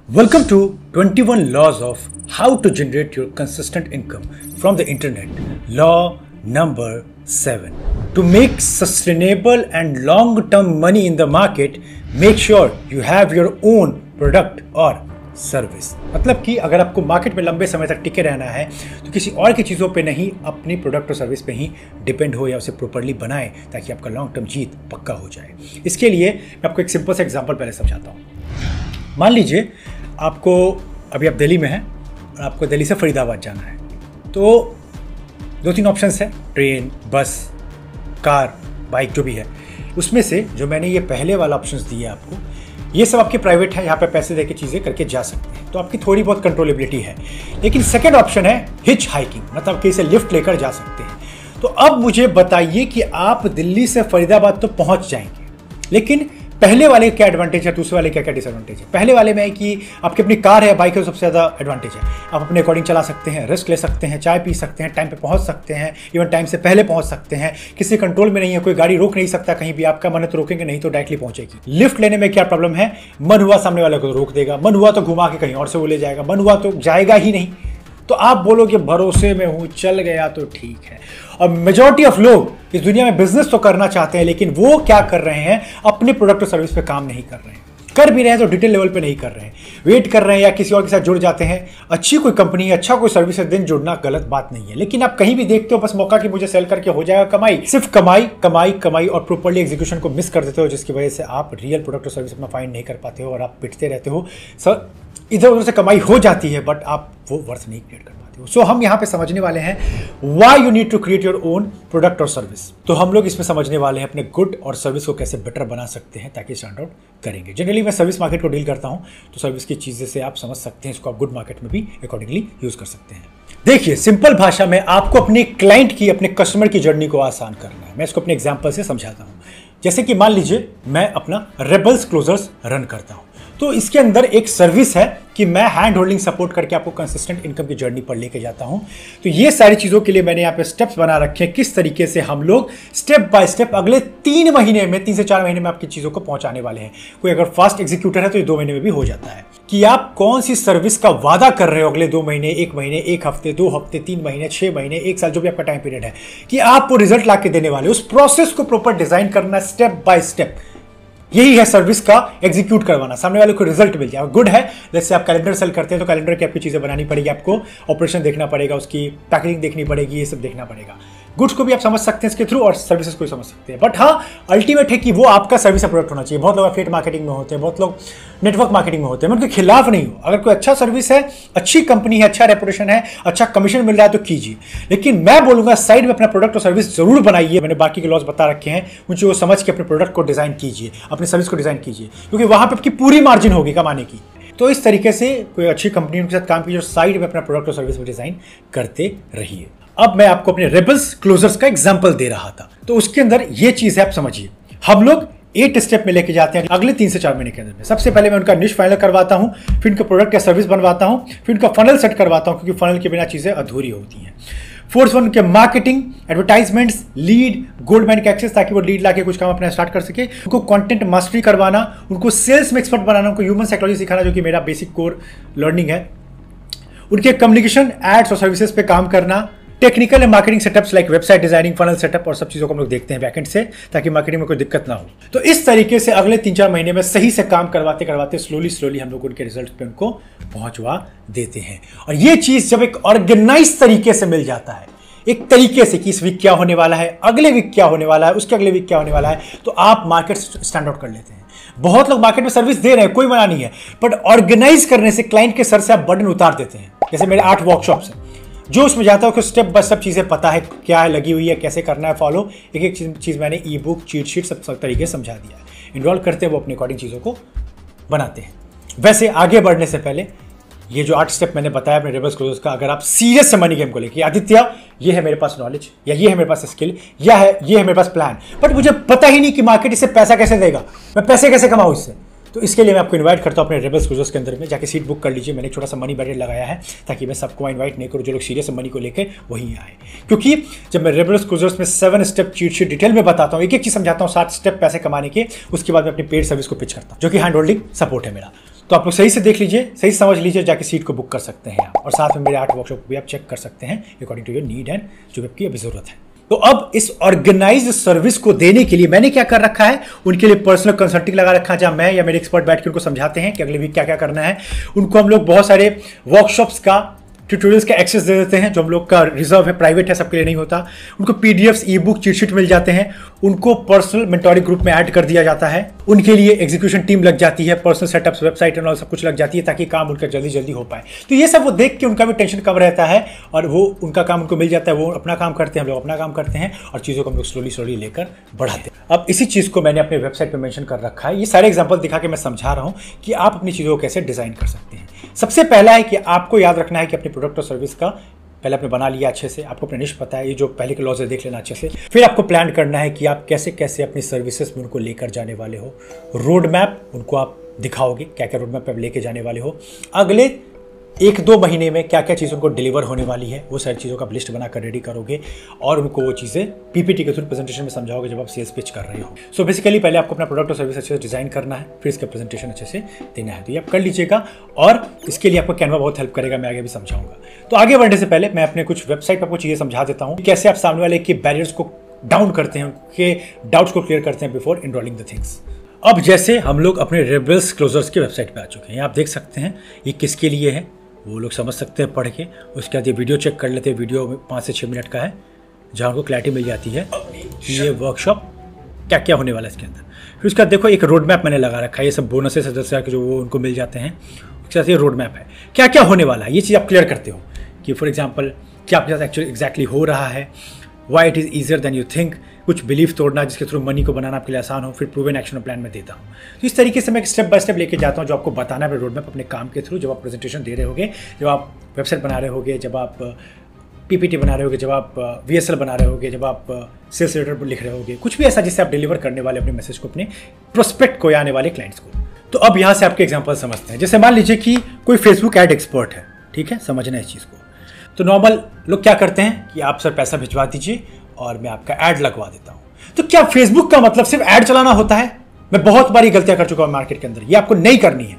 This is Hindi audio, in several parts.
Welcome to 21 Laws of How to Generate Your Consistent Income from the Internet. Law number 7. To make sustainable and long-term money in the market, make sure you have your own product or service. मतलब कि अगर आपको मार्केट में लंबे समय तक टिके रहना है तो किसी और की चीज़ों पे नहीं, अपनी प्रोडक्ट और सर्विस पे ही डिपेंड हो या उसे प्रॉपर्ली बनाएं ताकि आपका लॉन्ग टर्म जीत पक्का हो जाए। इसके लिए मैं आपको एक सिंपल सा एग्जांपल पहले समझाता हूँ। मान लीजिए आपको अभी आप दिल्ली में हैं और आपको दिल्ली से फरीदाबाद जाना है, तो दो तीन ऑप्शंस हैं, ट्रेन, बस, कार, बाइक, जो भी है। उसमें से जो मैंने ये पहले वाला ऑप्शंस दिए आपको, ये सब आपके प्राइवेट है, यहाँ पे पैसे दे के चीज़ें करके जा सकते हैं, तो आपकी थोड़ी बहुत कंट्रोलेबिलिटी है। लेकिन सेकेंड ऑप्शन है हिच हाइकिंग, मतलब कि इसे लिफ्ट लेकर जा सकते हैं। तो अब मुझे बताइए कि आप दिल्ली से फरीदाबाद तो पहुँच जाएंगे, लेकिन पहले वाले क्या एडवांटेज है, दूसरे वाले क्या क्या डिसएडवांटेज है। पहले वाले में है कि आपकी अपनी कार है, बाइक है, तो सबसे ज़्यादा एडवांटेज है। आप अपने अकॉर्डिंग चला सकते हैं, रेस्ट ले सकते हैं, चाय पी सकते हैं, टाइम पे पहुंच सकते हैं, इवन टाइम से पहले पहुंच सकते हैं, किसी कंट्रोल में नहीं है, कोई गाड़ी रोक नहीं सकता कहीं भी। आपका मन है तो रोकेंगे, नहीं तो डायरेक्टली पहुंचेगी। लिफ्ट लेने में क्या प्रॉब्लम है, मन हुआ सामने वाले को रोक देगा, मन हुआ तो घुमा के कहीं और से वो ले जाएगा, मन हुआ तो जाएगा ही नहीं। तो आप बोलोगे भरोसे में हूं, चल गया तो ठीक है। और मेजॉरिटी ऑफ लोग इस दुनिया में बिजनेस तो करना चाहते हैं, लेकिन वो क्या कर रहे हैं, अपने प्रोडक्ट और सर्विस पे काम नहीं कर रहे हैं। कर भी रहे हैं तो डिटेल लेवल पे नहीं कर रहे हैं, वेट कर रहे हैं या किसी और के साथ जुड़ जाते हैं। अच्छी कोई कंपनी, अच्छा कोई सर्विस है, दिन जुड़ना गलत बात नहीं है, लेकिन आप कहीं भी देखते हो बस मौका कि मुझे सेल करके हो जाएगा कमाई, सिर्फ कमाई कमाई कमाई, और प्रॉपर्ली एग्जीक्यूशन को मिस कर देते हो, जिसकी वजह से आप रियल प्रोडक्ट और सर्विस अपना फाइंड नहीं कर पाते हो और आप पिटते रहते हो। सर इधर उधर से कमाई हो जाती है, बट आप वो वर्थ नहीं क्रिएट कर पाते हो। सो हम यहाँ पे समझने वाले हैं why you need to create your own product और सर्विस। तो हम लोग इसमें समझने वाले हैं अपने गुड और सर्विस को कैसे बेटर बना सकते हैं ताकि स्टैंड आउट करेंगे। जनरली मैं सर्विस मार्केट को डील करता हूँ, तो सर्विस की चीज़ें से आप समझ सकते हैं, इसको आप गुड मार्केट में भी अकॉर्डिंगली यूज कर सकते हैं। देखिए, सिंपल भाषा में आपको अपने क्लाइंट की, अपने कस्टमर की जर्नी को आसान करना है। मैं इसको अपने एग्जाम्पल से समझाता हूँ। जैसे कि मान लीजिए मैं अपना रेबल्स क्लोजर्स रन करता हूँ, तो इसके अंदर एक सर्विस है कि मैं हैंड होल्डिंग सपोर्ट करके आपको कंसिस्टेंट इनकम की जर्नी पर लेके जाता हूं। तो ये सारी चीज़ों के लिए मैंने यहाँ पे स्टेप्स बना रखे हैं, किस तरीके से हम लोग स्टेप बाय स्टेप अगले 3 महीने में, 3 से 4 महीने में आपकी चीज़ों को पहुंचाने वाले हैं। कोई अगर फास्ट एग्जीक्यूटर है तो ये 2 महीने में भी हो जाता है। कि आप कौन सी सर्विस का वादा कर रहे हो अगले 2 महीने, 1 महीने, 1 हफ्ते, 2 हफ्ते, 3 महीने, 6 महीने, 1 साल, जो भी आपका टाइम पीरियड है, कि आप वो रिजल्ट ला के देने वाले, उस प्रोसेस को प्रॉपर डिजाइन करना स्टेप बाय स्टेप। यही है सर्विस का एग्जीक्यूट करवाना, सामने वाले को रिजल्ट मिल जाए। गुड है, जैसे आप कैलेंडर सेल करते हैं तो कैलेंडर की आपकी चीज़ें बनानी पड़ेगी, आपको ऑपरेशन देखना पड़ेगा, उसकी पैकेजिंग देखनी पड़ेगी, ये सब देखना पड़ेगा। गुड्स को भी आप समझ सकते हैं इसके थ्रू और सर्विसेज को भी समझ सकते हैं। बट हाँ, अल्टीमेट है कि वो आपका सर्विस या प्रोडक्ट होना चाहिए। बहुत लोग एफिलिएट मार्केटिंग में होते हैं, बहुत लोग नेटवर्क मार्केटिंग में होते हैं। मैं उनके खिलाफ नहीं हूँ। अगर कोई अच्छा सर्विस है, अच्छी कंपनी है, अच्छा रेपुटेशन है, अच्छा कमीशन मिल रहा है तो कीजिए, लेकिन मैं बोलूंगा साइड में अपना प्रोडक्ट और सर्विस जरूर बनाइए। मैंने बाकी के लॉस बता रखे हैं, मुझे वो समझ के अपने प्रोडक्ट को डिजाइन कीजिए, अपने सर्विस को डिजाइन कीजिए, क्योंकि वहां पर आपकी पूरी मार्जिन होगी कमाने की। तो इस तरीके से कोई अच्छी कंपनी के साथ काम कीजिए और साइड में अपना प्रोडक्ट और सर्विस को डिजाइन करते रहिए। अब मैं आपको अपने रेबल्स क्लोजर्स का एग्जांपल दे रहा था, तो उसके अंदर ये चीज है, आप समझिए। हम लोग 8 स्टेप में लेके जाते हैं अगले 3 से 4 महीने के अंदर में। सबसे पहले मैं उनका निश फाइनल करवाता हूं, फिर उनका प्रोडक्ट या सर्विस बनवाता हूं, फिर उनका फनल सेट करवाता हूं, क्योंकि फनल के बिना चीजें अधूरी होती हैं। 4th वन उनके marketing, advertisements, lead, gold man के एक्सेस, ताकि वो लीड लाके कुछ काम अपना स्टार्ट कर सके। उनको कंटेंट मास्टरी करवाना, उनको सेल्स में एक्सपर्ट बनाना, उनको ह्यूमन साइकोलॉजी सिखाना, जो कि मेरा बेसिक कोर लर्निंग है। उनके कम्युनिकेशन, एड्स और सर्विसेज पे काम करना, technical and marketing setups like website designing, funnel setup और सब चीज़ों को हम लोग देखते हैं बैकएंड से, ताकि मार्केटिंग में कोई दिक्कत ना हो। तो इस तरीके से अगले 3-4 महीने में सही से काम करवाते करवाते स्लोली हम लोग उनके रिजल्ट पे उनको पहुंचवा देते हैं। और ये चीज़ जब एक ऑर्गेनाइज तरीके से मिल जाता है, एक तरीके से कि इस वीक क्या होने वाला है, अगले वीक क्या होने वाला है, उसके अगले वीक क्या होने वाला है, तो आप मार्केट स्टैंड आउट कर लेते हैं। बहुत लोग मार्केट में सर्विस दे रहे हैं, कोई मना नहीं है, बट ऑर्गेनाइज करने से क्लाइंट के सर से आप बर्डन उतार देते हैं। जैसे मेरे 8 वर्कशॉप्स हैं, जो उसमें जाता है कि स्टेप बाय स्टेप चीज़ें पता है, क्या है, लगी हुई है, कैसे करना है फॉलो। एक एक चीज़ मैंने ई बुक, चीट शीट सब तरीके से समझा दिया है। इन्वॉल्व करते हैं, वो अपने अकॉर्डिंग चीज़ों को बनाते हैं। वैसे आगे बढ़ने से पहले ये जो 8 स्टेप मैंने बताया अपने रेबल्स क्लोजर्स का, अगर आप सीरियस से मनी गेम को लेके, आदित्य ये है मेरे पास नॉलेज, या ये है मेरे पास स्किल, या है ये है मेरे पास प्लान, बट मुझे पता ही नहीं कि मार्केट इससे पैसा कैसे देगा, मैं पैसे कैसे कमाऊँ इससे, तो इसके लिए मैं आपको इनवाइट करता हूँ अपने रेबल्स क्लोजर्स के अंदर में। जाके सीट बुक कर लीजिए। मैंने एक छोटा सा मनी बैरियर लगाया है ताकि मैं सबको इनवाइट नहीं करूँ, जो लोग सीरियस मनी को लेकर वहीं आए। क्योंकि जब मैं रेबल्स क्लोजर्स में 7 स्टेप चीट शीट डिटेल में बताता हूँ, एक एक चीज़ समझाता हूँ, 7 स्टेप पैसे कमाने के, उसके बाद मैं अपनी पेड सर्विस को पिच करता हूँ, जो कि हैंड होल्डिंग सपोर्ट है मेरा। तो आप लोग सही से देख लीजिए, सही समझ लीजिए, जाके सीट को बुक कर सकते हैं आप। और साथ में मेरे 8 वर्कशॉप को भी आप चेक कर सकते हैं according to your need and जो आपकी अभी जरूरत है। तो अब इस ऑर्गेनाइज्ड सर्विस को देने के लिए मैंने क्या कर रखा है, उनके लिए पर्सनल कंसल्टिंग लगा रखा है, जहां मैं या मेरे एक्सपर्ट बैठ के उनको समझाते हैं कि अगले वीक क्या क्या करना है। उनको हम लोग बहुत सारे वर्कशॉप्स का, ट्यूटोरियल्स का एक्सेस दे देते हैं, जो हम लोग का रिजर्व है, प्राइवेट है, सबके लिए नहीं होता। उनको PDFs, e book, cheat sheet मिल जाते हैं। उनको पर्सनल मेंटोरिंग ग्रुप में ऐड कर दिया जाता है। उनके लिए एग्जीक्यूशन टीम लग जाती है, पर्सनल सेटअप्स, वेबसाइट और सब कुछ लग जाती है, ताकि काम उनका जल्दी जल्दी हो पाए। तो ये सब वो देख के उनका भी टेंशन कम रहता है और वो उनका काम उनको मिल जाता है। वो अपना काम करते हैं, हम लोग अपना काम करते हैं और चीज़ों को हम लोग स्लोली लेकर बढ़ाते हैं। अब इसी चीज़ को मैंने अपने वेबसाइट पर मेंशन कर रखा है। ये सारे एग्जाम्पल दिखा के मैं समझा रहा हूँ कि आप अपनी चीज़ों को कैसे डिज़ाइन कर सकते हैं। सबसे पहला है कि आपको याद रखना है कि अपने प्रोडक्ट और सर्विस का पहले आपने बना लिया अच्छे से, आपको अपना निश पता है, ये जो पहले के लॉज है देख लेना अच्छे से। फिर आपको प्लान करना है कि आप कैसे कैसे अपनी सर्विसेज में उनको लेकर जाने वाले हो। रोड मैप उनको आप दिखाओगे, क्या क्या रोड मैप आप लेके जाने वाले हो। अगले 1-2 महीने में क्या क्या चीज़ उनको डिलीवर होने वाली है, वो सारी चीज़ों का लिस्ट बनाकर रेडी करोगे और उनको वो चीज़ें पीपीटी के थ्रू प्रेजेंटेशन में समझाओगे जब आप सेल्स पिच कर रहे हो। सो बेसिकली पहले आपको अपना प्रोडक्ट और सर्विस अच्छे से डिजाइन करना है, फिर इसका प्रेजेंटेशन अच्छे से देना है। तो ये आप कर लीजिएगा और इसके लिए आपको कैनवा बहुत हेल्प करेगा, मैं आगे भी समझाऊंगा। तो आगे बढ़ने से पहले मैं अपने कुछ वेबसाइट पर आपको चीज़ें समझा देता हूँ, कैसे आप सामने वाले के बैरियर्स को डाउन करते हैं, उनके डाउट्स को क्लियर करते हैं बिफोर इनरोलिंग द थिंग्स। अब जैसे हम लोग अपने रेबल्स क्लोजर्स की वेबसाइट पे आ चुके हैं, आप देख सकते हैं ये किसके लिए है, वो लोग समझ सकते हैं पढ़ के। उसके बाद ये वीडियो चेक कर लेते हैं, वीडियो में 5 से 6 मिनट का है, जहाँ उनको क्लैरिटी मिल जाती है ये वर्कशॉप क्या क्या होने वाला है इसके अंदर। फिर उसका देखो एक रोड मैप मैंने लगा रखा है, ये सब बोनसेस सदस्य के जो वो उनको मिल जाते हैं, उसके साथ ये रोड मैप है क्या क्या होने वाला है, ये चीज़ आप क्लियर करते हो कि फॉर एग्जाम्पल क्या आपके साथ एक्चुअली एग्जैक्टली हो रहा है, why it is easier than you think, कुछ बिलीफ तोड़ना जिसके थ्रू मनी को बनाना आपके लिए आसान हो, फिर प्रूवन एक्शन प्लान में देता हूँ। तो इस तरीके से मैं स्टेप बाय स्टेप लेके जाता हूँ, जो आपको बताना है रोड मैप अपने काम के थ्रू, जब आप प्रेजेंटेशन दे रहे होगे, जब आप वेबसाइट बना रहे होगे, जब आप पीपीटी बना रहे होगे, जब आप वीएसएल बना रहे होगे, जब आप सेल्स लेटर लिख रहे होगे, कुछ भी ऐसा जिससे आप डिलीवर करने वाले अपने मैसेज को अपने प्रोस्पेक्ट को या आने वाले क्लाइंट्स को। तो अब यहाँ से आपके एग्जाम्पल समझते हैं। जैसे मान लीजिए कि कोई फेसबुक एड एक्सपर्ट है, ठीक है, समझना है इस चीज़ को। तो नॉर्मल लोग क्या करते हैं कि आप सर पैसा भिजवा दीजिए और मैं आपका ऐड लगवा देता हूँ। तो क्या फेसबुक का मतलब सिर्फ ऐड चलाना होता है? मैं बहुत बारी गलतियां कर चुका हूं मार्केट के अंदर, ये आपको नहीं करनी है।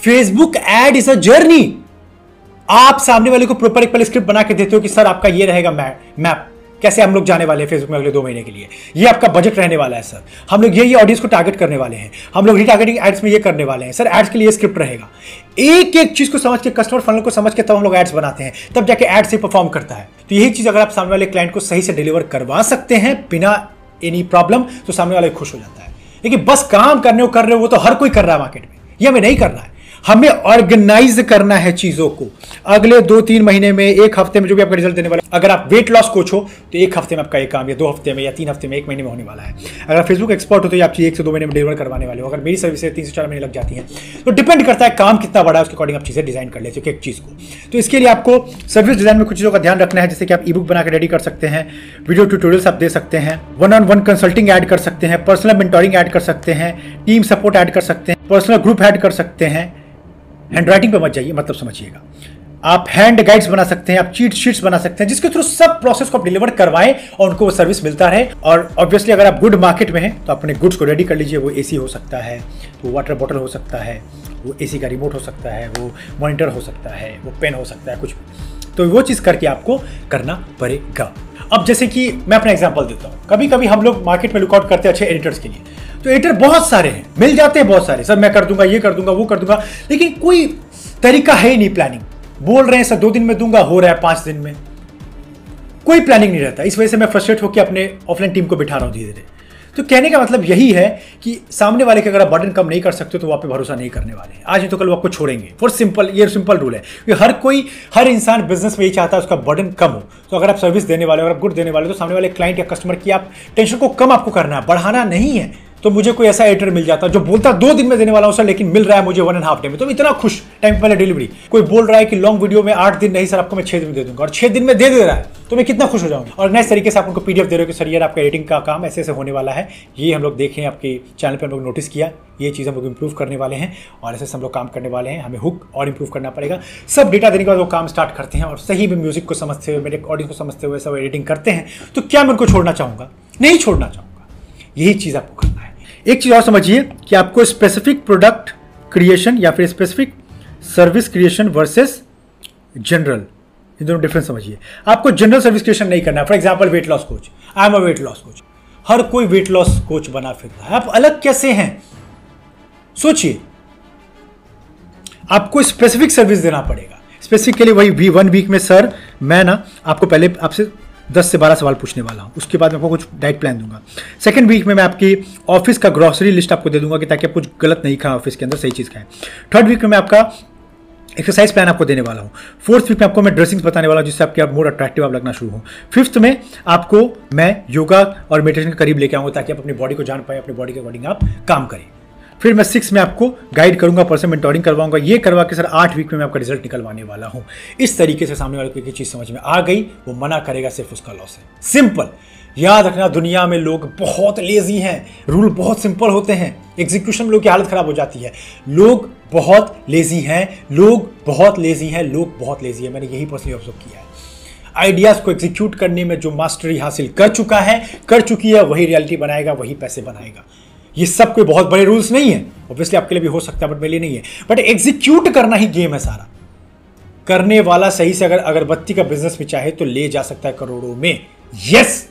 Facebook ad is a journey. आप सामने वाले को प्रॉपर एक पहले स्क्रिप्ट बना के देते हो कि सर आपका ये रहेगा मैप, कैसे हम लोग जाने वाले हैं फेसबुक में अगले 2 महीने के लिए, ये आपका बजट रहने वाला है सर, हम लोग ये ऑडियंस को टारगेट करने वाले हैं, हम लोग रीटारगेटिंग एड्स में ये करने वाले हैं सर, एड्स के लिए स्क्रिप्ट रहेगा। एक एक चीज को समझ के, कस्टमर फनल को समझ के तब हम लोग एड्स बनाते हैं, तब जाके एड से परफॉर्म करता है। तो यही चीज अगर आप सामने वाले क्लाइंट को सही से डिलीवर करवा सकते हैं बिना एनी प्रॉब्लम, तो सामने वाले खुश हो जाता है। लेकिन बस काम करने को कर रहे हो, वो तो हर कोई कर रहा है मार्केट में, ये हमें नहीं करना है। हमें ऑर्गेनाइज करना है चीजों को। अगले 2-3 महीने में, 1 हफ्ते में जो भी आपका रिजल्ट देने वाला है। अगर आप वेट लॉस कोच हो तो 1 हफ्ते में आपका एक काम, या 2 हफ्ते में, या 3 हफ्ते में, 1 महीने में होने वाला है। अगर फेसबुक एक्सपर्ट हो तो आप 1 से 2 महीने में डिलीवर करवाने वाले हो। अगर मेरी सर्विस 3 से 4 महीने लग जाती हैं, तो डिपेंड करता है काम कितना बड़ा है, उसके अकॉर्डिंग आप चीजें डिजाइन कर लेते हो एक चीज को। तो इसके लिए आपको सर्विस डिजाइन में कुछ चीजों का ध्यान रखना है, जैसे कि आप ई बुक बनाकर रेडी कर सकते हैं, वीडियो ट्यूटोरियल्स आप दे सकते हैं, 1-on-1 कंसल्टिंग ऐड कर सकते हैं, पर्सनल मेंटोरिंग ऐड कर सकते हैं, टीम सपोर्ट ऐड कर सकते हैं, पर्सनल ग्रुप ऐड कर सकते हैं। हैंड राइटिंग पे मत जाइए, मतलब समझिएगा। आप हैंड गाइड्स बना सकते हैं, आप चीट शीट्स बना सकते हैं, जिसके थ्रू सब प्रोसेस को आप डिलीवर करवाएं और उनको वो सर्विस मिलता रहे। और ऑब्वियसली अगर आप गुड मार्केट में हैं तो अपने गुड्स को रेडी कर लीजिए। वो एसी हो सकता है, वो वाटर बॉटल हो सकता है, वो एसी का रिमोट हो सकता है, वो मॉनिटर हो सकता है, वो पेन हो सकता है, कुछ भी। तो वो चीज़ करके आपको करना पड़ेगा। अब जैसे कि मैं अपना एग्जाम्पल देता हूँ, कभी कभी हम लोग मार्केट में लुकआउट करते हैं अच्छे एडिटर्स के लिए। तो एडिटर बहुत सारे हैं, मिल जाते हैं बहुत सारे, सर मैं कर दूंगा, ये कर दूंगा, वो कर दूंगा, लेकिन कोई तरीका है ही नहीं प्लानिंग। बोल रहे हैं सर 2 दिन में दूंगा, हो रहा है 5 दिन में, कोई प्लानिंग नहीं रहता। इस वजह से मैं फ्रस्ट्रेट होकर अपने ऑफलाइन टीम को बिठा रहा हूँ धीरे धीरे। तो कहने का मतलब यही है कि सामने वाले के अगर आप बर्डन कम नहीं कर सकते तो वो आप पे भरोसा नहीं करने वाले हैं। आज नहीं तो कल वो आपको छोड़ेंगे। फॉर सिंपल, ये सिंपल रूल है कि हर इंसान बिजनेस में यही चाहता है उसका बर्डन कम हो। तो अगर आप सर्विस देने वाले, अगर आप गुड देने वाले, तो सामने वाले क्लाइंट या कस्टमर की आप टेंशन को कम आपको करना है, बढ़ाना नहीं है। तो मुझे कोई ऐसा एडिटर मिल जाता जो बोलता 2 दिन में देने वाला हूं सर, लेकिन मिल रहा है मुझे 1.5 डे में, तो इतना खुश, टाइम पहले डिलीवरी। कोई बोल रहा है कि लॉन्ग वीडियो में 8 दिन नहीं सर, आपको मैं 6 दिन में दे दूंगा, और 6 दिन में दे रहा है, तो मैं कितना खुश हो जाऊंगा। और नेक्स्ट तरीके से आप उनको पीडीएफ दे रहे हो कि सर यार आपका एडिटिंग का काम ऐसे ऐसे होने वाला है, ये हम लोग देखें, आपके चैनल पर हम लोग नोटिस किया, ये चीज़ हम लोग इंप्रूव करने वाले हैं और ऐसे हम लोग काम करने वाले हैं, हमें हुक और इंप्रूव करना पड़ेगा। सब डेटा देने के बाद वो काम स्टार्ट करते हैं और सही में म्यूजिक को समझते हुए, मेरे ऑडियंस को समझते हुए सब एडिटिंग करते हैं। तो क्या मैं उनको छोड़ना चाहूँगा? नहीं छोड़ना चाहूँगा। यही चीज़ आपको करना है। एक चीज़ और समझिए कि आपको स्पेसिफिक प्रोडक्ट क्रिएशन या फिर specific service creation versus general, इन दोनों डिफरेंस समझिए। आपको जनरल सर्विस क्रिएशन नहीं करना है। For example weight loss coach, I am a weight loss coach, हर कोई वेट लॉस कोच बना फिर रहा है, आप अलग कैसे हैं? सोचिए, आपको स्पेसिफिक सर्विस देना पड़ेगा। स्पेसिफिक के लिए वही 1 वीक में सर मैं ना आपको पहले आपसे 10 से 12 सवाल पूछने वाला हूं, उसके बाद मैं आपको कुछ डाइट प्लान दूंगा। सेकंड वीक में मैं आपकी ऑफिस का ग्रोसरी लिस्ट आपको दे दूंगा कि ताकि आप कुछ गलत नहीं खाएं, ऑफिस के अंदर सही चीज़ खाएं। थर्ड वीक में मैं आपका एक्सरसाइज प्लान आपको देने वाला हूँ। फोर्थ वीक में आपको मैं ड्रेसिंग्स बताने वाला हूँ जिससे आपके आप मोर अट्रैक्टिव आप लगना शुरू हो। फिफ्थ में आपको मैं योगा और मेडिटेशन के करीब लेके आऊँगा ताकि आप अपनी बॉडी को जान पाए, अपनी बॉडी के अकॉर्डिंग आप काम करें। फिर मैं 6 में आपको गाइड करूंगा, पर्सनल मेंटोरिंग करवाऊंगा। ये करवा के सर 8 वीक में मैं आपका रिजल्ट निकलवाने वाला हूं। इस तरीके से सामने वाले को एक चीज समझ में आ गई, वो मना करेगा सिर्फ उसका लॉस है। सिंपल। याद रखना, दुनिया में लोग बहुत लेजी हैं, रूल बहुत सिंपल होते हैं, एग्जीक्यूशन में लोग की हालत खराब हो जाती है। लोग बहुत लेजी हैं, लोग बहुत लेजी हैं, लोग बहुत लेजी हैं। मैंने यही पर्सनली ऑब्जर्व किया है। आइडियाज को एग्जीक्यूट करने में जो मास्टरी हासिल कर चुका है, कर चुकी है, वही रियलिटी बनाएगा, वही पैसे बनाएगा। ये सब कोई बहुत बड़े रूल्स नहीं है, ऑब्वियसली आपके लिए भी हो सकता है बट मेरे लिए नहीं है। बट एग्जीक्यूट करना ही गेम है सारा। करने वाला सही से अगर अगरबत्ती का बिजनेस भी चाहे तो ले जा सकता है करोड़ों में। Yes,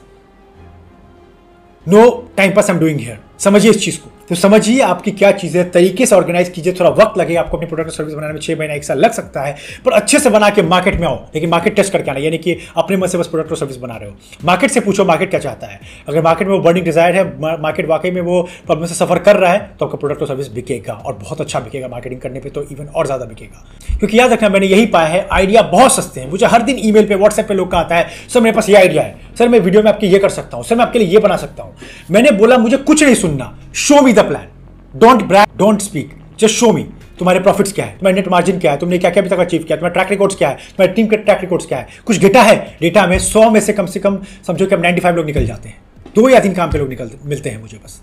no time pass I am doing here. समझिए इस चीज को, तो समझिए आपकी क्या चीजें, तरीके से ऑर्गेनाइज कीजिए। थोड़ा वक्त लगेगा आपको अपनी प्रोडक्ट सर्विस बनाने में, 6 महीना 1 साल लग सकता है, पर अच्छे से बना के मार्केट में आओ। लेकिन मार्केट टेस्ट करके आना, यानी कि अपने मन से बस प्रोडक्ट और सर्विस बना रहे हो। मार्केट से पूछो मार्केट क्या चाहता है। अगर मार्केट में वो बर्निंग डिजायर है, मार्केट वाकई में वो प्रॉब्लम से सफर कर रहा है, तो आपका प्रोडक्ट और सर्विस बिकेगा और बहुत अच्छा बिकेगा। मार्केटिंग करने पर तो इवन और ज्यादा बिकेगा। क्योंकि याद रखना, मैंने यही पाया है, आइडिया बहुत सस्ते हैं। मुझे हर दिन ईमेल पे, व्हाट्सएप पे लोग का आता है, सर मेरे पास ये आइडिया है, सर मैं वीडियो में आपके ये कर सकता हूं, सर मैं आपके लिए ये बना सकता हूं। मैंने बोला मुझे कुछ नहीं सुनना, show me the plan, don't brag, don't speak, just show me. तुम्हारे प्रॉफिट्स क्या है, तुम्हारे नेट मार्जिन क्या है, तुमने क्या क्या अभी तक अचीव किया, तुम्हारे ट्रैक रिकॉर्ड्स क्या है, तुम्हारी टीम के ट्रैक रिकॉर्ड्स क्या है। कुछ डेटा है, डेटा में 100 में से कम समझो कि अब 95 लोग निकल जाते हैं। 2 या 3 काम के लोग मिलते हैं मुझे बस।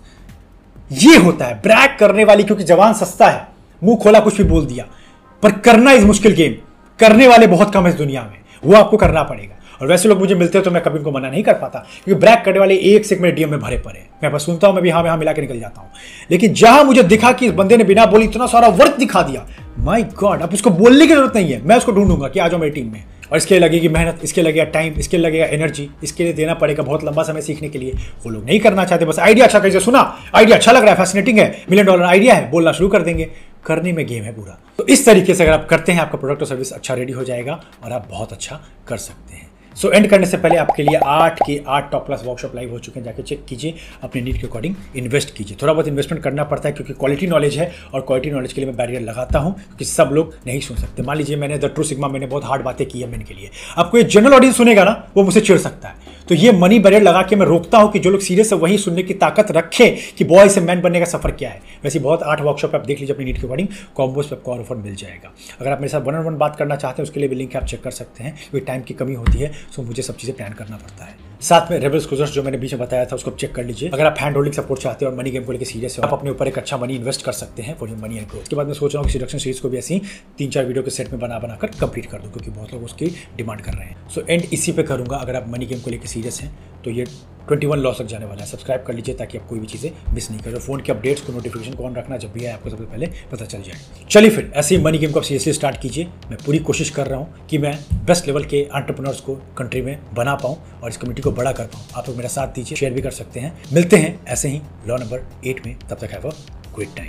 ये होता है ब्रैग करने वाली, क्योंकि जवान सस्ता है, मुंह खोला कुछ भी बोल दिया। पर करना इज मुश्किल गेम, करने वाले बहुत कम है इस दुनिया में, वो आपको करना पड़ेगा। और वैसे लोग मुझे मिलते हैं तो मैं कभी उनको मना नहीं कर पाता, क्योंकि ब्रैक करने वाले एक से एक मेरे डीएम में भरे पड़े। मैं बस सुनता हूं, मैं भी हाँ में हाँ मिला के निकल जाता हूं। लेकिन जहां मुझे दिखा कि इस बंदे ने बिना बोली इतना सारा वर्क दिखा दिया, माय गॉड, अब उसको बोलने की जरूरत नहीं है, मैं उसको ढूंढूंगा कि आ जाओ मेरी टीम में। और इसके लिए लगेगी मेहनत, इसके लगेगा टाइम, इसके लगेगा एनर्जी, इसके लिए देना पड़ेगा बहुत लंबा समय सीखने के लिए। वो लोग नहीं करना चाहते, बस आइडिया अच्छा कैसे सुना, आइडिया अच्छा लग रहा है, फैसिनेटिंग है, $1 मिलियन आइडिया है, बोलना शुरू कर देंगे। करने में गेम है पूरा। तो इस तरीके से अगर आप करते हैं, आपका प्रोडक्ट और सर्विस अच्छा रेडी हो जाएगा और आप बहुत अच्छा कर सकते हैं। सो एंड करने से पहले आपके लिए 8 के 8 टॉप क्लास वर्कशॉप लाइव हो चुके हैं, जाके चेक कीजिए, अपने नीड के अकॉर्डिंग इन्वेस्ट कीजिए। थोड़ा बहुत इन्वेस्टमेंट करना पड़ता है क्योंकि क्वालिटी नॉलेज है, और क्वालिटी नॉलेज के लिए मैं बैरियर लगाता हूं क्योंकि सब लोग नहीं सुन सकते। मान लीजिए मैंने द ट्रू सिग्मा, मैंने बहुत हार्ड बातें की है मैन के लिए, आपको ये जनरल ऑडियंस सुनेगा ना, वो मुझसे चिढ़ सकता है। तो ये मनी बैरियर लगा के मैं रोकता हूं कि जो लोग सीरियस है वही सुनने की ताकत रखे कि बॉय से मैन बनने का सफर क्या है। वैसे बहुत 8 वर्कशॉप आप देख लीजिए अपनी नीड के अकॉर्डिंग, कॉम्बोस पे आपको और ऑफर मिल जाएगा। अगर आप मेरे साथ 1-on-1 बात करना चाहते हैं, उसके लिए भी लिंक आप चेक कर सकते हैं, क्योंकि टाइम की कमी होती है, सो मुझे सब चीज़ें प्लान करना पड़ता है। साथ में रेबल्स क्रूजर्स जो मैंने बीच में बताया था, उसको चेक कर लीजिए। अगर आप हैंड होल्डिंग सपोर्ट चाहते हैं और मनी गेम को लेकर सीरियस है, आप अपने ऊपर एक अच्छा मनी इन्वेस्ट कर सकते हैं for your money and growth. उसके बाद मैं सोच रहा हूँ कि सिलेक्शन सीरीज को भी ऐसी 3-4 वीडियो के सेट में बनाकर कंप्लीट कर दूँ, क्योंकि बहुत लोग उसकी डिमांड कर रहे हैं। सो एंड इसी पे करूँगा। अगर आप मनी गेम को लेकर सीरियस हैं तो ये 21 लॉस तक जाने वाला है। सब्सक्राइब कर लीजिए ताकि आप कोई भी चीज़ें मिस नहीं करें। फोन के अपडेट्स को, नोटिफिकेशन को ऑन रखना, जब भी है आपको सबसे पहले पता चल जाए। चलिए फिर ऐसे ही मनी गेम को आप सीरियसली स्टार्ट कीजिए। मैं पूरी कोशिश कर रहा हूँ कि मैं बेस्ट लेवल के एंटरप्रेन्योर्स को कंट्री में बना पाऊँ और इस कम्युनिटी को बड़ा कर पाऊँ। आप लोग मेरा साथ दीजिए, शेयर भी कर सकते हैं। मिलते हैं ऐसे ही लॉ नंबर 8 में, तब तक हैव अ ग्रेट टाइम।